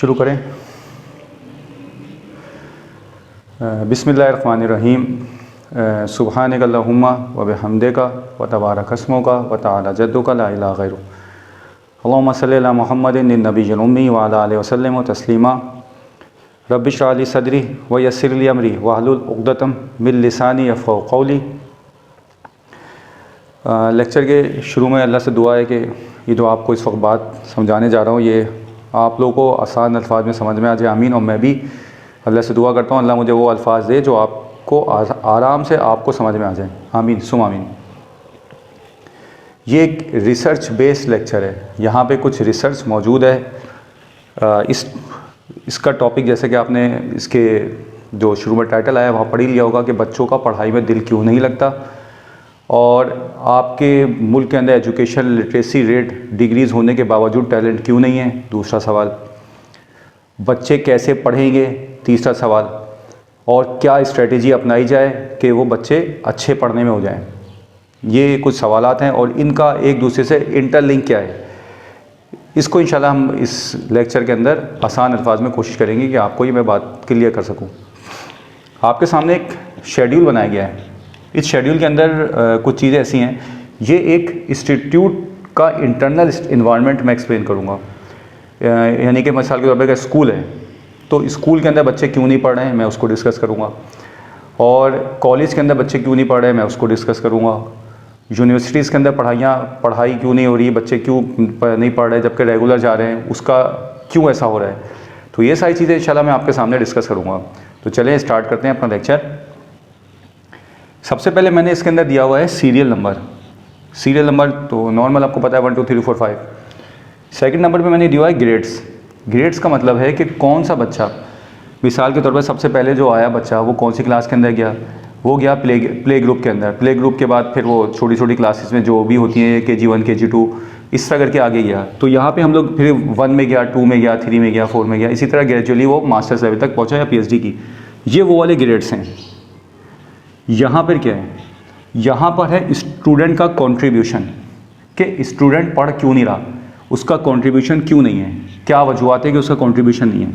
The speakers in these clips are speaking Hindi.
शुरू करें। बिस्मिल्लाहिर्रहमानिर्रहीम। सुब्हानक अल्लाहुम्मा व बिहम्दिका व तबारक अस्मुका व तआला जद्दुका ला इलाहा गैरुक। अल्लाहुम्मा सल्लि अला मुहम्मदिन नबिय्यिल उम्मी व अला आलिहि व सल्लिम तस्लीमा। रब्बि इश्रह ली सदरी व यस्सिर ली अमरी वहलुल उक़दतम मिन लिसानी यफ़क़हू क़ौली। लेक्चर के शुरू में अल्लाह से दुआ है कि ये जो आपको इस वक्त बात समझाने जा रहा हूँ ये आप लोगों को आसान अल्फाज में समझ में आ जाए। आमीन। और मैं भी अल्लाह से दुआ करता हूँ अल्लाह मुझे वो अल्फाज दे जो आपको आराम से आपको समझ में आ जाए। आमीन सुम आमीन। ये एक रिसर्च बेस्ड लेक्चर है, यहाँ पे कुछ रिसर्च मौजूद है। इसका टॉपिक जैसे कि आपने इसके जो शुरू में टाइटल आया वहाँ पढ़ ही लिया होगा कि बच्चों का पढ़ाई में दिल क्यों नहीं लगता, और आपके मुल्क के अंदर एजुकेशन लिटरेसी रेट डिग्रीज़ होने के बावजूद टैलेंट क्यों नहीं है। दूसरा सवाल, बच्चे कैसे पढ़ेंगे। तीसरा सवाल, और क्या स्ट्रेटेजी अपनाई जाए कि वो बच्चे अच्छे पढ़ने में हो जाएं। ये कुछ सवालात हैं और इनका एक दूसरे से इंटरलिंक क्या है, इसको इंशाल्लाह हम इस लेक्चर के अंदर आसान अल्फाज में कोशिश करेंगे कि आपको ये मैं बात क्लियर कर सकूं। आपके सामने एक शेड्यूल बनाया गया है। इस शेड्यूल के अंदर कुछ चीज़ें ऐसी हैं, ये एक इंस्टीट्यूट का इंटरनल इन्वायरमेंट मैं एक्सप्लेन करूँगा। यानी कि मिसाल के तौर पर अगर स्कूल है तो स्कूल के अंदर बच्चे क्यों नहीं पढ़ रहे हैं मैं उसको डिस्कस करूँगा, और कॉलेज के अंदर बच्चे क्यों नहीं पढ़ रहे हैं मैं उसको डिस्कस करूँगा। यूनिवर्सिटीज़ के अंदर पढ़ाई क्यों नहीं हो रही है, बच्चे क्यों नहीं पढ़ रहे जबकि रेगुलर जा रहे हैं, उसका क्यों ऐसा हो रहा है। तो ये सारी चीज़ें इंशाल्लाह मैं आपके सामने डिस्कस करूँगा। तो चलें स्टार्ट करते हैं अपना लेक्चर। सबसे पहले मैंने इसके अंदर दिया हुआ है सीरियल नंबर तो नॉर्मल आपको पता है 1 2 3 4 5। सेकंड नंबर पे मैंने दिया है ग्रेड्स का मतलब है कि कौन सा बच्चा, मिसाल के तौर पर सबसे पहले जो आया बच्चा वो कौन सी क्लास के अंदर गया, वो गया प्ले ग्रुप के अंदर। प्ले ग्रुप के बाद फिर वो छोटी छोटी क्लासेस में जो भी होती हैं KG1 KG2 इस तरह करके आगे गया। तो यहाँ पे हम लोग फिर 1 में गया, 2 में गया, 3 में गया, 4 में गया, इसी तरह ग्रेजुअली वो मास्टर्स लेवल तक पहुँचा या PhD की। ये वो वाले ग्रेड्स हैं। यहाँ पर क्या है, यहाँ पर है स्टूडेंट का कॉन्ट्रीब्यूशन, कि स्टूडेंट पढ़ क्यों नहीं रहा, उसका कॉन्ट्रीब्यूशन क्यों नहीं है, क्या वजूहत है कि उसका कॉन्ट्रीब्यूशन नहीं है।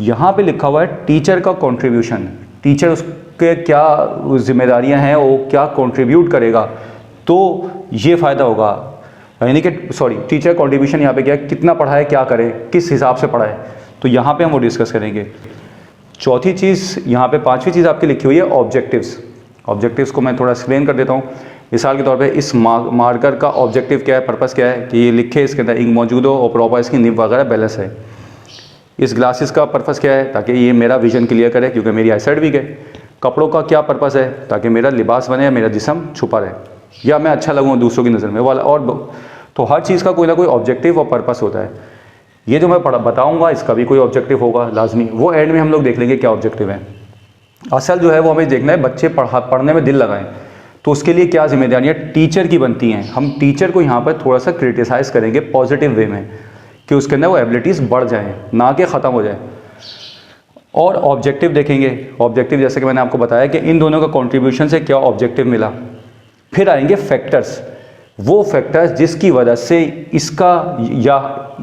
यहाँ पे लिखा हुआ है टीचर का कॉन्ट्रीब्यूशन, टीचर उसके क्या जिम्मेदारियाँ हैं, वो क्या कॉन्ट्रीब्यूट करेगा तो ये फ़ायदा होगा। यानी कि टीचर कॉन्ट्रीब्यूशन यहाँ पे क्या है, कितना पढ़ाए, क्या करे, किस हिसाब से पढ़ाए, तो यहाँ पे हम वो डिस्कस करेंगे। चौथी चीज़ यहाँ पे, पांचवी चीज़ आपकी लिखी हुई है ऑब्जेक्टिव्स को मैं थोड़ा एक्सप्लेन कर देता हूँ। मिसाल के तौर पे इस मार्कर का ऑब्जेक्टिव क्या है, पर्पस क्या है कि ये लिखे, इसके अंदर इंक मौजूद हो और प्रॉपर इसकी निब वगैरह बैलेंस है। इस ग्लासेस का पर्पस क्या है, ताकि ये मेरा विजन क्लियर करे क्योंकि मेरी आईसाइट वीक है। कपड़ों का क्या पर्पस है, ताकि मेरा लिबास बने, मेरा जिस्म छुपा रहे या मैं अच्छा लगूँ दूसरों की नज़र में वाला। और तो हर चीज़ का कोई ना कोई ऑब्जेक्टिव और पर्पस होता है। ये जो मैं बताऊँगा इसका भी कोई ऑब्जेक्टिव होगा लाजमी, वो एंड में हम लोग देख लेंगे क्या ऑब्जेक्टिव है। असल जो है वो हमें देखना है बच्चे पढ़ने में दिल लगाएं, तो उसके लिए क्या जिम्मेदारियाँ टीचर की बनती हैं। हम टीचर को यहाँ पर थोड़ा सा क्रिटिसाइज़ करेंगे पॉजिटिव वे में कि उसके अंदर वो एबिलिटीज़ बढ़ जाएँ, ना कि ख़त्म हो जाए। और ऑब्जेक्टिव देखेंगे। ऑब्जेक्टिव जैसे कि मैंने आपको बताया कि इन दोनों का कॉन्ट्रीब्यूशन से क्या ऑब्जेक्टिव मिला। फिर आएंगे फैक्टर्स, वो फैक्टर्स जिसकी वजह से इसका या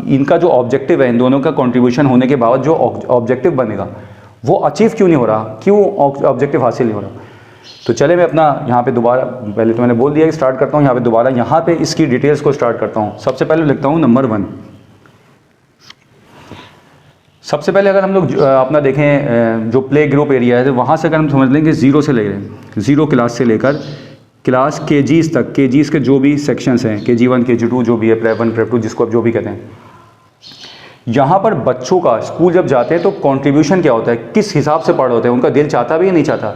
इनका जो ऑब्जेक्टिव है, इन दोनों का कॉन्ट्रीब्यूशन होने के बाद जो ऑब्जेक्टिव बनेगा वो अचीव क्यों नहीं हो रहा, क्यों ऑब्जेक्टिव हासिल नहीं हो रहा। तो चले मैं अपना यहाँ पे दोबारा, पहले तो मैंने बोल दिया कि स्टार्ट करता हूँ, यहाँ पे दोबारा यहाँ पे इसकी डिटेल्स को स्टार्ट करता हूँ। सबसे पहले लिखता हूँ नंबर 1। सबसे पहले अगर हम लोग अपना देखें जो प्ले ग्रुप एरिया है, वहाँ से अगर हम समझ लेंगे 0 से लेकर 0 क्लास से लेकर क्लास KGs तक, KGs के जो भी सेक्शंस हैं, KG1 KG2 जो भी है, प्रेप 1 प्रेप 2 जिसको आप जो भी कहते हैं, यहाँ पर बच्चों का स्कूल जब जाते हैं तो कंट्रीब्यूशन क्या होता है, किस हिसाब से पढ़ रहे होते हैं, उनका दिल चाहता भी या नहीं चाहता।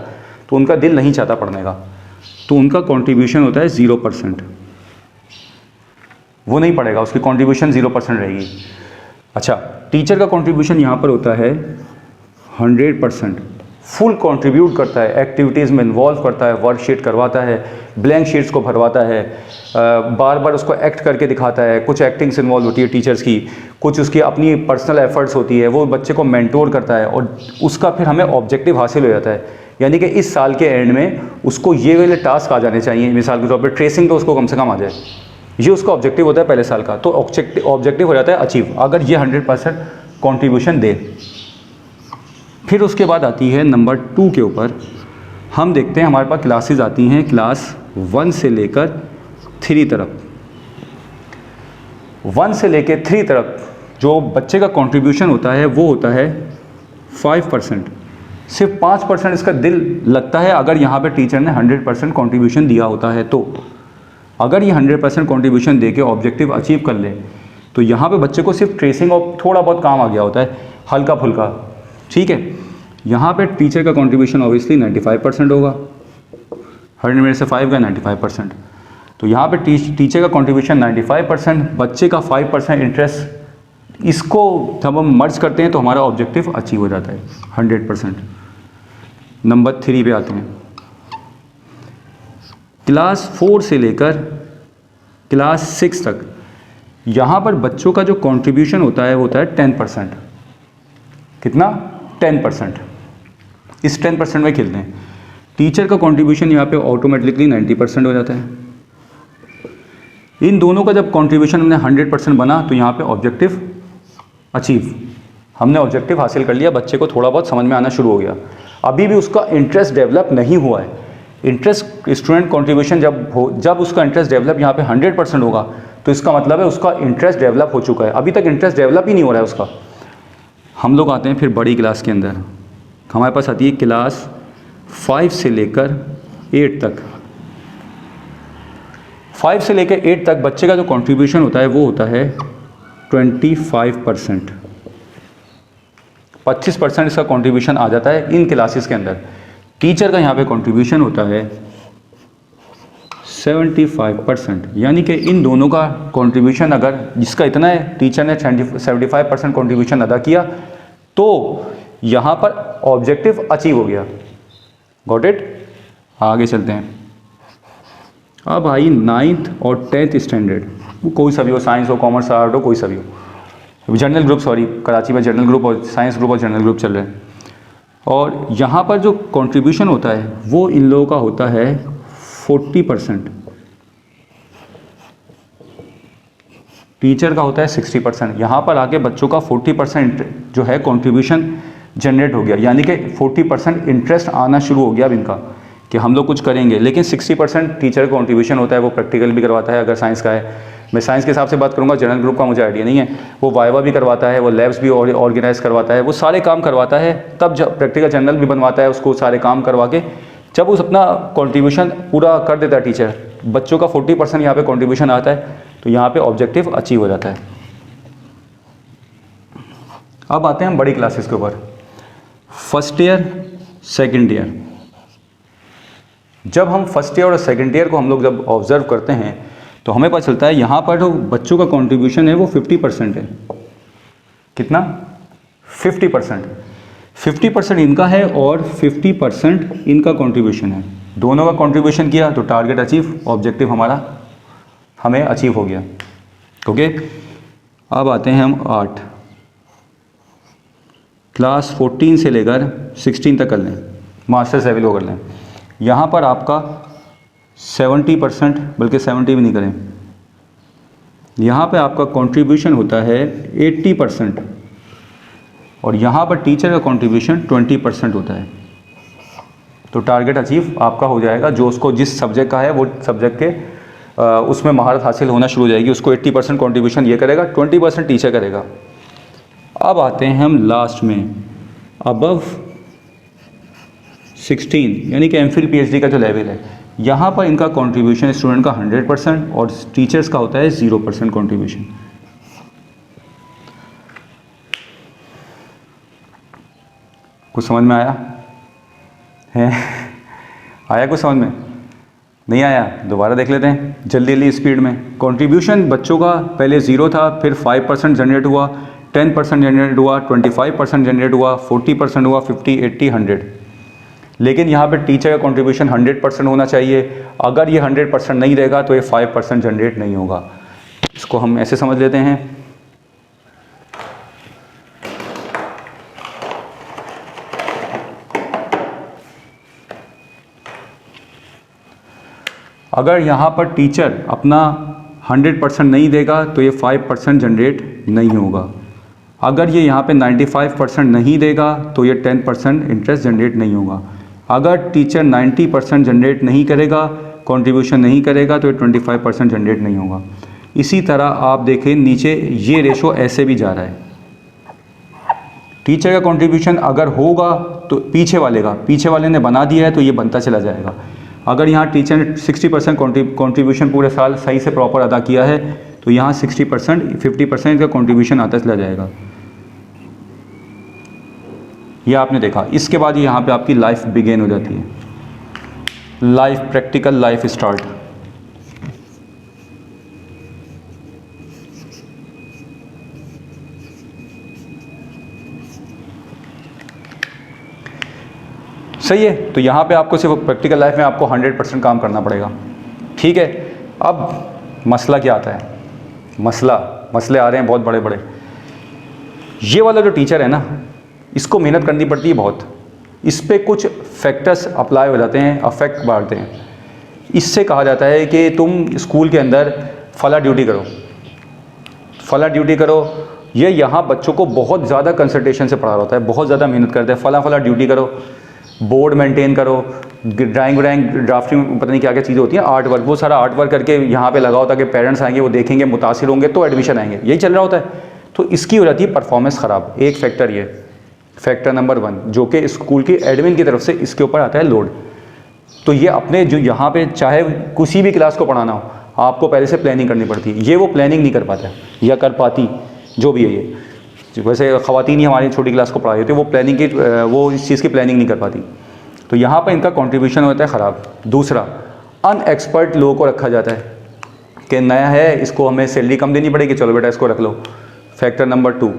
तो उनका दिल नहीं चाहता पढ़ने का, तो उनका कंट्रीब्यूशन होता है 0%। वो नहीं पढ़ेगा, उसकी कंट्रीब्यूशन 0% रहेगी। अच्छा, टीचर का कंट्रीब्यूशन यहाँ पर होता है 100%, फुल कंट्रीब्यूट करता है, एक्टिविटीज़ में इन्वॉल्व करता है, वर्कशीट करवाता है, ब्लैंक शीट्स को भरवाता है, बार बार उसको एक्ट करके दिखाता है। कुछ एक्टिंग्स इन्वॉल्व होती है टीचर्स की, कुछ उसकी अपनी पर्सनल एफर्ट्स होती है, वो बच्चे को मेंटोर करता है और उसका फिर हमें ऑब्जेक्टिव हासिल हो जाता है। यानी कि इस साल के एंड में उसको ये वाले टास्क आ जाने चाहिए। मिसाल के तौर पर ट्रेसिंग तो उसको कम से कम आ जाए, ये उसका ऑब्जेक्टिव होता है पहले साल का, तो ऑब्जेक्टिव हो जाता है अचीव, अगर ये 100% कंट्रीब्यूशन दे। फिर उसके बाद आती है नंबर 2 के ऊपर, हम देखते हैं हमारे पास क्लासेस आती हैं क्लास 1 से लेकर 3 तक। 1 से लेकर 3 तक जो बच्चे का कंट्रीब्यूशन होता है वो होता है 5%। सिर्फ 5% इसका दिल लगता है अगर यहाँ पे टीचर ने 100% कंट्रीब्यूशन दिया होता है। तो अगर ये 100% कंट्रीब्यूशन दे के ऑब्जेक्टिव अचीव कर ले तो यहाँ पे बच्चे को सिर्फ ट्रेसिंग और थोड़ा बहुत काम आ गया होता है, हल्का फुल्का, ठीक है। यहाँ पे टीचर का कंट्रीब्यूशन ऑब्वियसली 95% होगा, 100 में से 5 का 95%। तो यहाँ पे टीचर का कंट्रीब्यूशन 95%, बच्चे का 5% इंटरेस्ट, इसको जब हम मर्ज करते हैं तो हमारा ऑब्जेक्टिव अचीव हो जाता है 100%। नंबर 3 पे आते हैं। क्लास 4 से लेकर क्लास 6 तक यहाँ पर बच्चों का जो कंट्रीब्यूशन होता है वो होता है 10%। कितना? 10%। इस 10% में खेलते हैं। टीचर का कंट्रीब्यूशन यहाँ पे ऑटोमेटिकली 90% हो जाता है। इन दोनों का जब कंट्रीब्यूशन हमने 100% बना तो यहाँ पे ऑब्जेक्टिव अचीव, हमने ऑब्जेक्टिव हासिल कर लिया, बच्चे को थोड़ा बहुत समझ में आना शुरू हो गया। अभी भी उसका इंटरेस्ट डेवलप नहीं हुआ है। इंटरेस्ट स्टूडेंट कंट्रीब्यूशन जब उसका इंटरेस्ट डेवलप यहाँ पे 100% होगा तो इसका मतलब है उसका इंटरेस्ट डेवलप हो चुका है। अभी तक इंटरेस्ट डेवलप ही नहीं हो रहा है उसका। हम लोग आते हैं फिर बड़ी क्लास के अंदर। हमारे पास आती है क्लास 5 से लेकर 8 तक। 5 से लेकर 8 तक बच्चे का जो कंट्रीब्यूशन होता है वो होता है 25%। 25% इसका कंट्रीब्यूशन आ जाता है इन क्लासेस के अंदर। टीचर का यहाँ पे कंट्रीब्यूशन होता है 75%। यानी कि इन दोनों का कंट्रीब्यूशन अगर जिसका इतना है, टीचर ने 75% कंट्रीब्यूशन अदा किया तो यहाँ पर ऑब्जेक्टिव अचीव हो गया। Got it? आगे चलते हैं। अब आई 9th और 10th स्टैंडर्ड, कोई सा भी हो, साइंस हो, कॉमर्स, आर्ट हो, कोई सा भी हो। जनरल ग्रुप, सॉरी, कराची में जनरल ग्रुप और साइंस ग्रुप और जनरल ग्रुप चल रहे हैं। और यहाँ पर जो कंट्रीब्यूशन होता है वो इन लोगों का होता है 40%। टीचर का होता है 60%। यहाँ पर आके बच्चों का 40% जो है कंट्रीब्यूशन जनरेट हो गया। यानी कि 40% इंटरेस्ट आना शुरू हो गया अब इनका कि हम लोग कुछ करेंगे। लेकिन 60% टीचर का कंट्रीब्यूशन होता है, वो प्रैक्टिकल भी करवाता है अगर साइंस का है। मैं साइंस के हिसाब से बात करूंगा, जनरल ग्रुप का मुझे आइडिया नहीं है। वो वाइवा भी करवाता है, वो लैब्स भी ऑर्गेनाइज करवाता है, वो सारे काम करवाता है। तब जब प्रैक्टिकल जनरल भी बनवाता है, उसको सारे काम करवा के जब उस अपना कंट्रीब्यूशन पूरा कर देता है टीचर, बच्चों का 40% यहाँ पे कंट्रीब्यूशन आता है तो यहाँ पे ऑब्जेक्टिव अचीव हो जाता है। अब आते हैं हम बड़ी क्लासेस के ऊपर। First year, second year. जब हम फर्स्ट ईयर और सेकेंड ईयर को हम लोग जब ऑब्जर्व करते हैं तो हमें पता चलता है यहाँ पर जो बच्चों का कंट्रीब्यूशन है वो 50% है। कितना? 50%। 50% इनका है और 50% इनका कंट्रीब्यूशन है। दोनों का कंट्रीब्यूशन किया तो टारगेट अचीव, ऑब्जेक्टिव हमारा हमें अचीव हो गया। ओके, अब आते हैं हम 8 क्लास 14 से लेकर 16 तक कर लें, मास्टर्स लेवल को कर लें। यहाँ पर आपका 70%, बल्कि 70 भी नहीं करें, यहाँ पे आपका कंट्रीब्यूशन होता है 80% और यहाँ पर टीचर का कंट्रीब्यूशन 20% होता है। तो टारगेट अचीव आपका हो जाएगा। जो उसको जिस सब्जेक्ट का है वो सब्जेक्ट के उसमें महारत हासिल होना शुरू हो जाएगी। उसको 80% कंट्रीब्यूशन ये करेगा, 20% टीचर करेगा। अब आते हैं हम लास्ट में अबव 16, यानी कि एमफिल पीएचडी का जो लेवल है। यहाँ पर इनका कंट्रीब्यूशन स्टूडेंट का 100% और टीचर्स का होता है 0% कंट्रीब्यूशन। कुछ समझ में आया है? आया कुछ समझ में? नहीं आया? दोबारा देख लेते हैं जल्दी जल्दी स्पीड में। कंट्रीब्यूशन बच्चों का पहले 0 था, फिर 5% जनरेट हुआ, 10% जनरेट हुआ, 25% जनरेट हुआ, 40% हुआ, 50, 80, 100। लेकिन यहाँ पे टीचर का कंट्रीब्यूशन 100% होना चाहिए। अगर ये 100% नहीं रहेगा तो ये 5% जनरेट नहीं होगा। इसको हम ऐसे समझ लेते हैं, अगर यहाँ पर टीचर अपना 100% नहीं देगा तो ये 5% जनरेट नहीं होगा। अगर ये यहाँ पे 95% नहीं देगा तो ये 10% इंटरेस्ट जनरेट नहीं होगा। अगर टीचर 90% जनरेट नहीं करेगा, कंट्रीब्यूशन नहीं करेगा, तो ये 25% जनरेट नहीं होगा। इसी तरह आप देखें नीचे ये रेशो ऐसे भी जा रहा है। टीचर का कंट्रीब्यूशन अगर होगा तो पीछे वाले ने बना दिया है तो ये बनता चला जाएगा। अगर यहाँ टीचर ने 60% कंट्रीब्यूशन पूरे साल सही से प्रॉपर अदा किया है तो यहाँ 60% 50% का कंट्रीब्यूशन आता चला जाएगा। ये आपने देखा। इसके बाद यहाँ पे आपकी लाइफ बिगेन हो जाती है, लाइफ प्रैक्टिकल लाइफ स्टार्ट। सही है। तो यहाँ पे आपको सिर्फ प्रैक्टिकल लाइफ में आपको 100% काम करना पड़ेगा। ठीक है। अब मसला क्या आता है? मसले आ रहे हैं बहुत बड़े बड़े। ये वाला जो टीचर है ना, इसको मेहनत करनी पड़ती है बहुत। इस पे कुछ फैक्टर्स अप्लाई हो जाते हैं, अफेक्ट बढ़ते हैं। इससे कहा जाता है कि तुम स्कूल के अंदर फला ड्यूटी करो। ये यहाँ बच्चों को बहुत ज़्यादा कंसंट्रेशन से पढ़ा रहा होता है, बहुत ज़्यादा मेहनत करते हैं। फला ड्यूटी करो, बोर्ड मेंटेन करो, ड्राइंग ड्राफ्टिंग, पता नहीं क्या क्या चीज़ें होती हैं, आर्ट वर्क, वो सारा आर्ट वर्क करके यहाँ पे लगाओ ताकि पेरेंट्स आएंगे, वो देखेंगे, मुतासिर होंगे तो एडमिशन आएंगे। यही चल रहा होता है। तो इसकी हो जाती है परफॉर्मेंस ख़राब। एक फैक्टर ये, फैक्टर नंबर 1, जो कि स्कूल की एडमिन की तरफ से इसके ऊपर आता है लोड। तो ये अपने जो यहाँ पे चाहे किसी भी क्लास को पढ़ाना हो, आपको पहले से प्लानिंग करनी पड़ती है। ये वो प्लानिंग नहीं कर पाता या कर पाती, जो भी है ये। वैसे ख़वातीन ही हमारी छोटी क्लास को पढ़ाई होती है, वो प्लानिंग की, वो इस चीज़ की प्लानिंग नहीं कर पाती। तो यहाँ पर इनका कंट्रीब्यूशन होता है ख़राब। दूसरा, अनएक्सपर्ट लोगों को रखा जाता है कि नया है, इसको हमें सैलरी कम देनी पड़ेगी, चलो बेटा इसको रख लो। Factor number 2।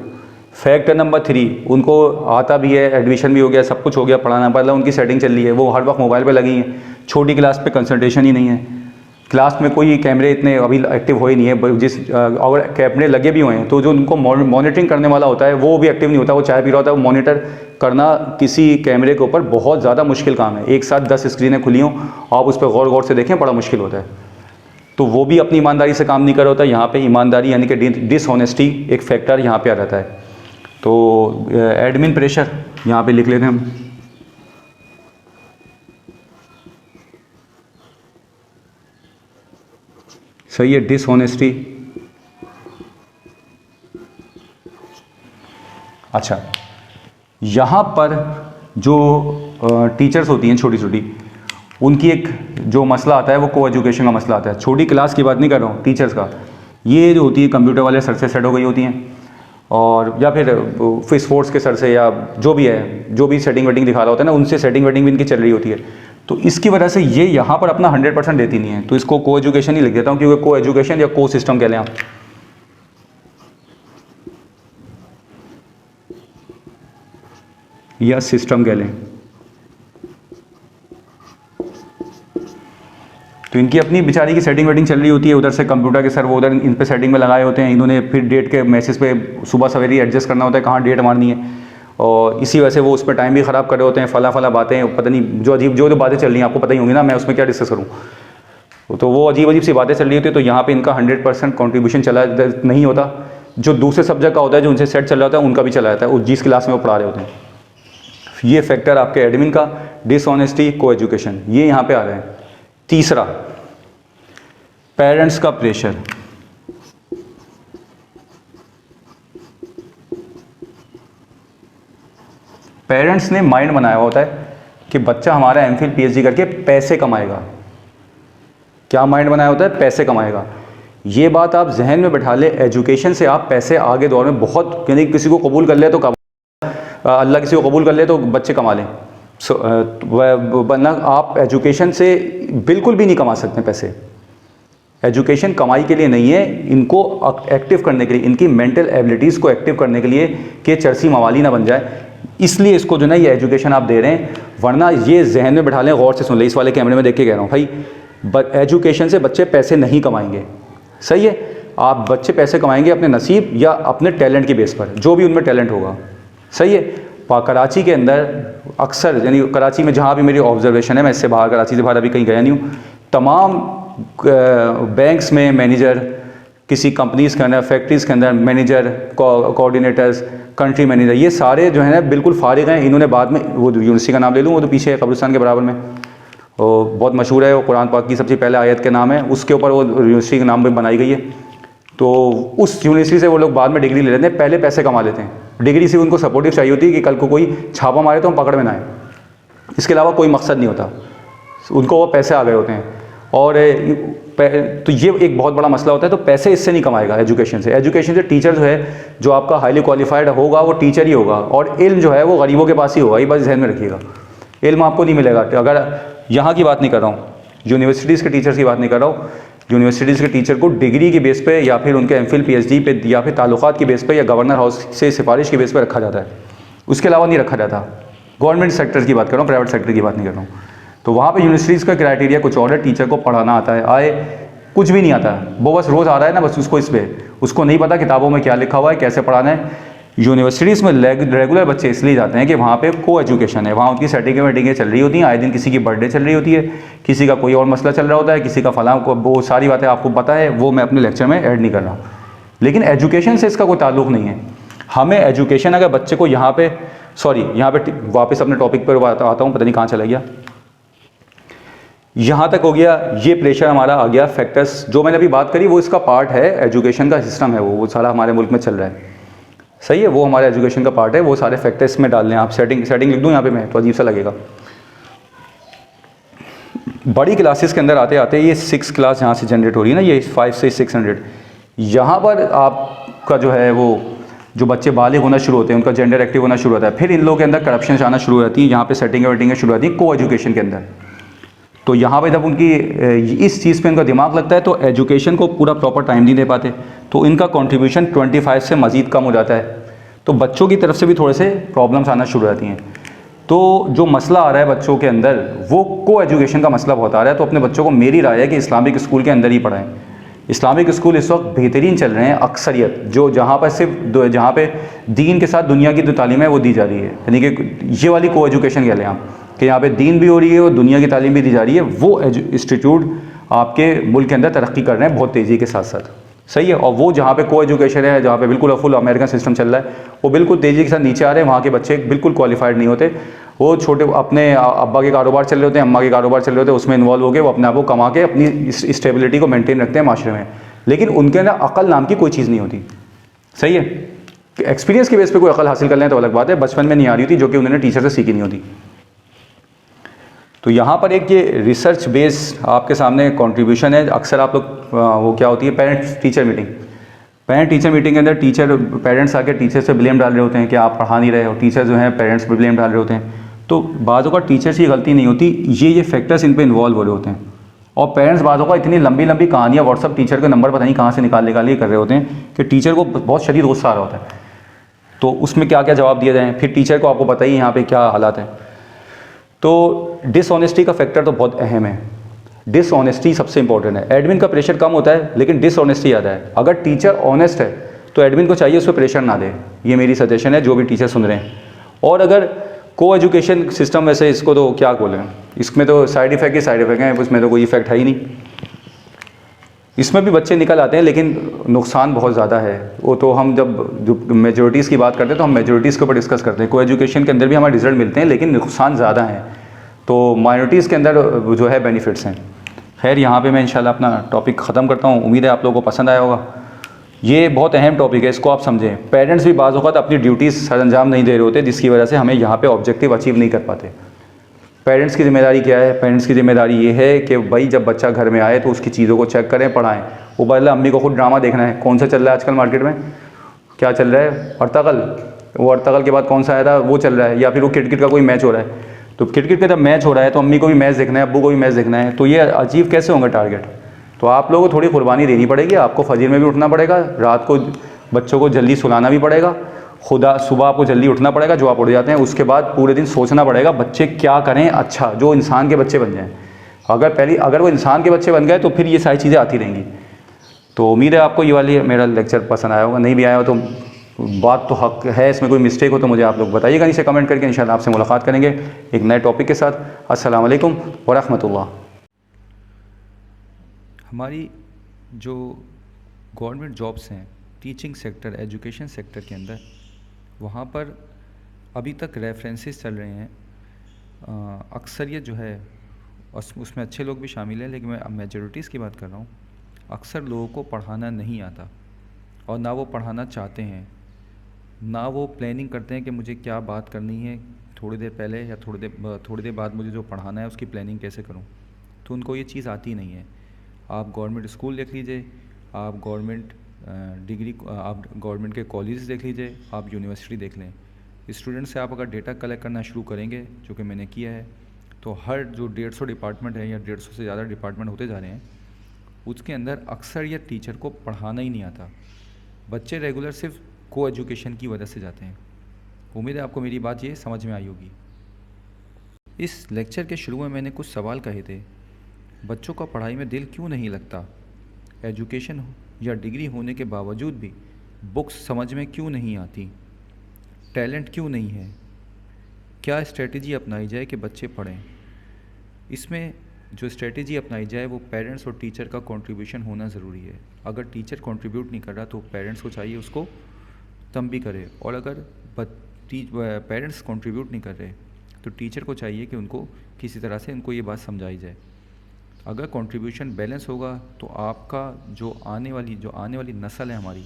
फैक्टर नंबर 3, उनको आता भी है, एडमिशन भी हो गया, सब कुछ हो गया, पढ़ाना पड़ रहा, उनकी सेटिंग चल रही है, वो हर वक्त मोबाइल पे लगी हैं, छोटी क्लास पे कंसंट्रेशन ही नहीं है। क्लास में कोई कैमरे इतने अभी एक्टिव हो ही नहीं है, अगर कैमरे लगे भी हुए हैं तो जो उनको मॉनिटरिंग करने वाला होता है वो भी एक्टिव नहीं होता, वो चाय पी रहा होता है। वो मॉनिटर करना किसी कैमरे के ऊपर बहुत ज़्यादा मुश्किल काम है। एक साथ 10 स्क्रीनें खुली हों, आप उस पर गौर से देखें, बड़ा मुश्किल होता है। तो वो भी अपनी ईमानदारी से काम नहीं कर रहा होता। यहाँ पे ईमानदारी यानी कि डिसऑनेस्टी एक फैक्टर यहाँ पे आ जाता है। तो एडमिन प्रेशर यहाँ पे लिख लेते हैं हम। सही है, डिसऑनेस्टी। अच्छा, यहाँ पर जो टीचर्स होती हैं छोटी छोटी, उनकी एक जो मसला आता है वो को एजुकेशन का मसला आता है। छोटी क्लास की बात नहीं कर रहा हूँ, टीचर्स का। ये जो होती है कंप्यूटर वाले सर से सेट हो गई होती हैं, और या फिर स्पोर्ट्स के सर से, या जो भी है, जो भी सेटिंग वेटिंग दिखा रहा होता है ना, उनसे सेटिंग वेटिंग भी इनकी चल रही होती है। तो इसकी वजह से ये यहाँ पर अपना 100% देती नहीं है। तो इसको को एजुकेशन ही लिख देता हूँ, क्योंकि को एजुकेशन या को सिस्टम कह लें आप। या सिस्टम कह लें। तो इनकी अपनी बेचारी की सेटिंग वेटिंग चल रही होती है, उधर से कंप्यूटर के सर वो उधर इन पे सेटिंग में लगाए होते हैं, इन्होंने फिर डेट के मैसेज पे सुबह सवेरे एडजस्ट करना होता है कहाँ डेट मारनी है, और इसी वजह से वो उस पर टाइम भी ख़राब कर रहे होते हैं। फला बातें, पता नहीं जो अजीब जो बातें चल रही हैं, आपको पता ही होंगी ना, मैं उसमें क्या डिस्कस करूँ। तो वो अजीब सी बातें चल रही होती है। तो यहाँ पर इनका 100% कॉन्ट्रीब्यूशन चला नहीं होता। जो दूसरे सब्जेक्ट का होता है, जो उनसे सेट चल रहा होता है, उनका भी चला जाता है जिस क्लास में वो पढ़ा रहे होते हैं। ये फैक्टर आपके एडमिन का, डिसऑनेस्टी, को एजुकेशन, ये यहाँ पे आ रहे हैं। तीसरा, पेरेंट्स का प्रेशर। पेरेंट्स ने माइंड बनाया होता है कि बच्चा हमारा एमफिल पीएचडी करके पैसे कमाएगा। क्या माइंड बनाया होता है? पैसे कमाएगा। ये बात आप जहन में बैठा ले, एजुकेशन से आप पैसे आगे दौर में बहुत, यानी किसी को कबूल कर ले तो अल्लाह किसी को कबूल कर ले तो बच्चे कमा लें, वरना आप एजुकेशन से बिल्कुल भी नहीं कमा सकते पैसे। एजुकेशन कमाई के लिए नहीं है, इनको एक्टिव करने के लिए, इनकी मेंटल एबिलिटीज़ को एक्टिव करने के लिए कि चरसी मवाली ना बन जाए, इसलिए इसको जो ना ये एजुकेशन आप दे रहे हैं। वरना ये जहन में बैठा लें, गौर से सुन लें, इस वाले कैमरे में देख के कह रहा हूँ भाई, एजुकेशन से बच्चे पैसे नहीं कमाएंगे। सही है, आप बच्चे पैसे कमाएंगे अपने नसीब या अपने टैलेंट की बेस पर, जो भी उनमें टैलेंट होगा। सही है। कराची के अंदर अक्सर, यानी कराची में जहाँ भी मेरी ऑब्जर्वेशन है, मैं इससे बाहर, कराची से बाहर अभी कहीं गया नहीं हूँ, तमाम बैंक्स में मैनेजर, किसी कंपनीज़ के अंदर, फैक्ट्रीज़ के अंदर मैनेजर, कोऑर्डिनेटर्स, कंट्री मैनेजर, ये सारे जो है ना बिल्कुल फारिग हैं। इन्होंने बाद में, वो यूनिवर्सिटी का नाम ले लूँ, वो तो पीछे है कब्रिस्तान के बराबर में, वो बहुत मशहूर है, वो कुरान पाक की सबसे पहले आयत के नाम है, उसके ऊपर वो यूनिवर्सिटी के नाम पर बनाई गई है। तो उस यूनिवर्सिटी से वो लोग बाद में डिग्री ले लेते हैं, पहले पैसे कमा लेते हैं। डिग्री से उनको सपोर्टिव चाहिए होती है कि कल को कोई छापा मारे तो हम पकड़ में ना आए, इसके अलावा कोई मकसद नहीं होता, उनको वो पैसे आ गए होते हैं। और तो ये एक बहुत बड़ा मसला होता है। तो पैसे इससे नहीं कमाएगा, एजुकेशन से। एजुकेशन से टीचर जो है, जो आपका हाईली क्वालिफाइड होगा वो टीचर ही होगा, और इल्म जो है वो गरीबों के पास ही होगा, ये बस ध्यान में रखिएगा। इल्म आपको नहीं मिलेगा। अगर यहाँ की बात नहीं कर रहा हूँ, यूनिवर्सिटीज़ के टीचर्स की बात नहीं कर रहा हूँ, यूनिवर्सिटीज़ के टीचर को डिग्री की बेस पे या फिर उनके एमफिल पीएचडी पे या फिर ताल्लुकात की बेस पे या गवर्नर हाउस से सिफारिश की बेस पे रखा जाता है, उसके अलावा नहीं रखा जाता। गवर्नमेंट सेक्टर की बात कर रहा हूँ, प्राइवेट सेक्टर की बात नहीं कर रहा हूँ। तो वहाँ पे यूनिवर्सिटीज़ का क्राइटेरिया कुछ और है। टीचर को पढ़ाना आता है, आए कुछ भी नहीं आता है, वो बस रोज़ आ रहा है ना, बस उसको उसको नहीं पता किताबों में क्या लिखा हुआ है, कैसे पढ़ाना है। यूनिवर्सिटीज़ में रेगुलर बच्चे इसलिए जाते हैं कि वहाँ पे को एजुकेशन है, वहाँ उनकी सेटिंगें वेटिंगें चल रही होती हैं, आए दिन किसी की बर्थडे चल रही होती है, किसी का कोई और मसला चल रहा होता है, किसी का फलां को, वो सारी बातें आपको पता है, वो मैं अपने लेक्चर में ऐड नहीं कर रहा। लेकिन एजुकेशन से इसका कोई ताल्लुक़ नहीं है। हमें एजुकेशन, अगर बच्चे को यहाँ पे वापस अपने टॉपिक पर आता हूँ, पता नहीं कहाँ चला गया, यहाँ तक हो गया। ये प्रेशर हमारा आ गया, फैक्टर्स जो मैंने अभी बात करी वो इसका पार्ट है, एजुकेशन का सिस्टम है, वो सारा हमारे मुल्क में चल रहा है, सही है, वो हमारे एजुकेशन का पार्ट है। वो सारे फैक्टर्स में डाल लें आप। सेटिंग लिख दूँ यहाँ पे मैं, तो अजीब सा लगेगा। बड़ी क्लासेस के अंदर आते आते ये 6 क्लास यहाँ से जनरेट हो रही है ना, ये 5 से 600, यहाँ पर आपका जो है वो जो बच्चे बालिग होना शुरू होते हैं, उनका जेंडर एक्टिव होना शुरू होता है। फिर इन लोगों के अंदर करप्शन आना शुरू हो जाती है, यहाँ पे सेटिंगें वेटिंगें शुरू होती हैं को एजुकेशन के अंदर। तो यहाँ पे जब उनकी इस चीज़ पे उनका दिमाग लगता है तो एजुकेशन को पूरा प्रॉपर टाइम नहीं दे पाते, तो इनका कंट्रीब्यूशन 25 से मज़ीद कम हो जाता है। तो बच्चों की तरफ से भी थोड़े से प्रॉब्लम्स आना शुरू हो जाती हैं। तो जो मसला आ रहा है बच्चों के अंदर, वो को एजुकेशन का मसला बहुत आ रहा है। तो अपने बच्चों को मेरी राय है कि इस्लामिक स्कूल के अंदर ही पढ़ाएं। इस्लामिक स्कूल इस वक्त बेहतरीन चल रहे हैं, अक्सरियत जो जहाँ पर सिर्फ जहाँ पे दीन के साथ दुनिया की जो तालीम है वो दी जा रही है, यानी कि ये वाली को एजुकेशन कह लें आप, कि यहाँ पे दीन भी हो रही है और दुनिया की तालीम भी दी जा रही है। वो इंस्टीट्यूट आपके मुल्क के अंदर तरक्की कर रहे हैं बहुत तेज़ी के साथ साथ, सही है। और वो जहाँ पे को एजुकेशन है, जहाँ पे बिल्कुल फुल अमेरिकन सिस्टम चल रहा है, वो बिल्कुल तेज़ी के साथ नीचे आ रहे हैं। वहाँ के बच्चे बिल्कुल क्वालिफाइड नहीं होते, वो छोटे अपने अब्बा के कारोबार चल रहे होते हैं, अम्मा के कारोबार चल रहे होते हैं, उसमें इन्वॉल्व हो गए, वो अपने आप को कमा के अपनी स्टेबिलिटी को मेनटेन रखते हैं माशरे में। लेकिन उनके अंदर अकल नाम की कोई चीज़ नहीं होती, सही है। एक्सपीरियंस के बेस पे कोई अकल हासिल कर लें तो अलग बात है, बचपन में नहीं आ रही थी, जो कि उन्होंने टीचर से सीखी नहीं होती। तो यहाँ पर एक ये रिसर्च बेस्ड आपके सामने कंट्रीब्यूशन है। अक्सर आप लोग वो क्या होती है, parents teacher meeting, parent teacher meeting के अंदर पेरेंट्स आके टीचर से ब्लेम डाल रहे होते हैं कि आप पढ़ा नहीं रहे हो, टीचर जो हैं पेरेंट्स पर ब्लेम डाल रहे होते हैं। तो बाज़ों का टीचर्स की गलती नहीं होती, ये फैक्टर्स इन पर इन्वॉल्व हो रहे होते हैं। और पेरेंट्स बाज़ों का इतनी लंबी लंबी कहानियाँ व्हाट्सअप टीचर के नंबर पता नहीं कहाँ से निकाल के कर रहे होते हैं कि टीचर को बहुत शदीद गुस्सा आ रहा होता है। तो उसमें क्या क्या जवाब दिया जाए, फिर टीचर को आपको पता ही यहाँ पे क्या हालात हैं। तो डिसऑनेस्टी का फैक्टर तो बहुत अहम है, डिसऑनेस्टी सबसे इंपॉर्टेंट है। एडमिन का प्रेशर कम होता है लेकिन डिसऑनेस्टी ज़्यादा है। अगर टीचर ऑनेस्ट है तो एडमिन को चाहिए उस पर प्रेशर ना दे, ये मेरी सजेशन है जो भी टीचर सुन रहे हैं। और अगर को एजुकेशन सिस्टम, वैसे इसको तो क्या बोलें, इसमें तो साइड इफ़ेक्ट ही साइड इफ़ेक्ट हैं, उसमें तो कोई इफेक्ट है ही नहीं। इसमें भी बच्चे निकल आते हैं लेकिन नुकसान बहुत ज़्यादा है। वो तो हम जब मेजोरिटीज़ की बात करते हैं तो हम मेजोरिटीज़ के ऊपर डिस्कस करते हैं। को एजुकेशन के अंदर भी हमारे रिजल्ट मिलते हैं लेकिन नुकसान ज़्यादा हैं, तो माइनॉरिटीज़ के अंदर जो है बेनिफिट्स हैं। खैर यहाँ पे मैं इंशाल्लाह अपना टॉपिक ख़त्म करता हूँ। उम्मीद है आप लोगों को पसंद आया होगा। ये बहुत अहम टॉपिक है, इसको आप समझें। पेरेंट्स भी बाज़ औक़ात अपनी ड्यूटीज़ सरअंजाम नहीं दे रहे होते, जिसकी वजह से हमें यहाँ पे ऑब्जेक्टिव अचीव नहीं कर पाते। पेरेंट्स की ज़िम्मेदारी क्या है? पेरेंट्स की ज़िम्मेदारी ये है कि भाई जब बच्चा घर में आए तो उसकी चीज़ों को चेक करें, पढ़ाएं। वो बदला अम्मी को खुद ड्रामा देखना है, कौन सा चल रहा है आजकल मार्केट में, क्या चल रहा है, अर्तगल, वो अर्तगल के बाद कौन सा आया था वो चल रहा है, या फिर वो क्रिकेट का कोई मैच हो रहा है। तो क्रिकेट का जब मैच हो रहा है तो अम्मी को भी मैच देखना है, अब्बू को भी मैच देखना है, तो ये अचीव कैसे होंगे टारगेट? तो आप लोगों को थोड़ी कुर्बानी देनी पड़ेगी। आपको फजर में भी उठना पड़ेगा, रात को बच्चों को जल्दी सुलाना भी पड़ेगा, खुदा सुबह आपको जल्दी उठना पड़ेगा जो आप उठ जाते हैं। उसके बाद पूरे दिन सोचना पड़ेगा बच्चे क्या करें अच्छा, जो इंसान के बच्चे बन जाएं। अगर वो इंसान के बच्चे बन गए तो फिर ये सारी चीज़ें आती रहेंगी। तो उम्मीद है आपको ये वाली मेरा लेक्चर पसंद आया होगा। नहीं भी आया हो तो बात तो हक है, इसमें कोई मिस्टेक हो तो मुझे आप लोग बताइएगा नीचे कमेंट करके। इंशाल्लाह आपसे मुलाकात करेंगे एक नए टॉपिक के साथ। अस्सलाम वालेकुम व रहमतुल्लाह। हमारी जो गवर्नमेंट जॉब्स हैं, टीचिंग सेक्टर, एजुकेशन सेक्टर के अंदर, वहाँ पर अभी तक रेफरेंसेस चल रहे हैं। अक्सरियत जो है उसमें अच्छे लोग भी शामिल हैं, लेकिन मैं अब मेजॉरिटीज़ की बात कर रहा हूँ। अक्सर लोगों को पढ़ाना नहीं आता और ना वो पढ़ाना चाहते हैं, ना वो प्लानिंग करते हैं कि मुझे क्या बात करनी है थोड़ी देर पहले या थोड़ी देर बाद मुझे जो पढ़ाना है उसकी प्लानिंग कैसे करूँ। तो उनको ये चीज़ आती नहीं है। आप गवर्नमेंट स्कूल देख लीजिए, आप गवर्नमेंट आप गवर्नमेंट के कॉलेज देख लीजिए, आप यूनिवर्सिटी देख लें। स्टूडेंट से आप अगर डेटा कलेक्ट करना शुरू करेंगे, जो कि मैंने किया है, तो हर जो 150 डिपार्टमेंट है या 150 से ज़्यादा डिपार्टमेंट होते जा रहे हैं, उसके अंदर अक्सर या टीचर को पढ़ाना ही नहीं आता। बच्चे रेगुलर सिर्फ को एजुकेशन की वजह से जाते हैं। उम्मीद है आपको मेरी बात ये समझ में आई होगी। इस लेक्चर के शुरू में मैंने कुछ सवाल कहे थे। बच्चों का पढ़ाई में दिल क्यों नहीं लगता? एजुकेशन या डिग्री होने के बावजूद भी बुक्स समझ में क्यों नहीं आती? टैलेंट क्यों नहीं है? क्या स्ट्रेटजी अपनाई जाए कि बच्चे पढ़ें? इसमें जो स्ट्रेटजी अपनाई जाए वो पेरेंट्स और टीचर का कंट्रीब्यूशन होना ज़रूरी है। अगर टीचर कंट्रीब्यूट नहीं कर रहा तो पेरेंट्स को चाहिए उसको तंबी करे, और अगर पेरेंट्स कंट्रीब्यूट नहीं कर रहे तो टीचर को चाहिए कि उनको किसी तरह से उनको ये बात समझाई जाए। अगर कंट्रीब्यूशन बैलेंस होगा तो आपका जो आने वाली नस्ल है हमारी,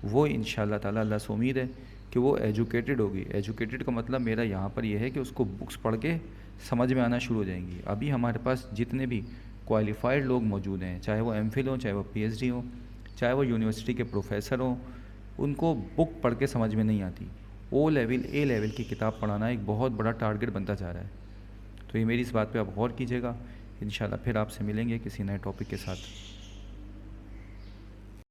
वो इंशाल्लाह ताला, अल्लाह से उम्मीद है कि वो एजुकेटेड होगी। एजुकेटेड का मतलब मेरा यहाँ पर यह है कि उसको बुक्स पढ़ के समझ में आना शुरू हो जाएंगी। अभी हमारे पास जितने भी क्वालिफाइड लोग मौजूद हैं, चाहे वो एमफिल हो, चाहे वो पीएचडी हो, चाहे वो यूनिवर्सिटी के प्रोफेसर हों, उनको बुक पढ़ के समझ में नहीं आती। ए लेवल की किताब पढ़ाना एक बहुत बड़ा टारगेट बनता जा रहा है। तो ये मेरी इस बात पे आप गौर कीजिएगा। इंशाल्लाह फिर आपसे मिलेंगे किसी नए टॉपिक के साथ।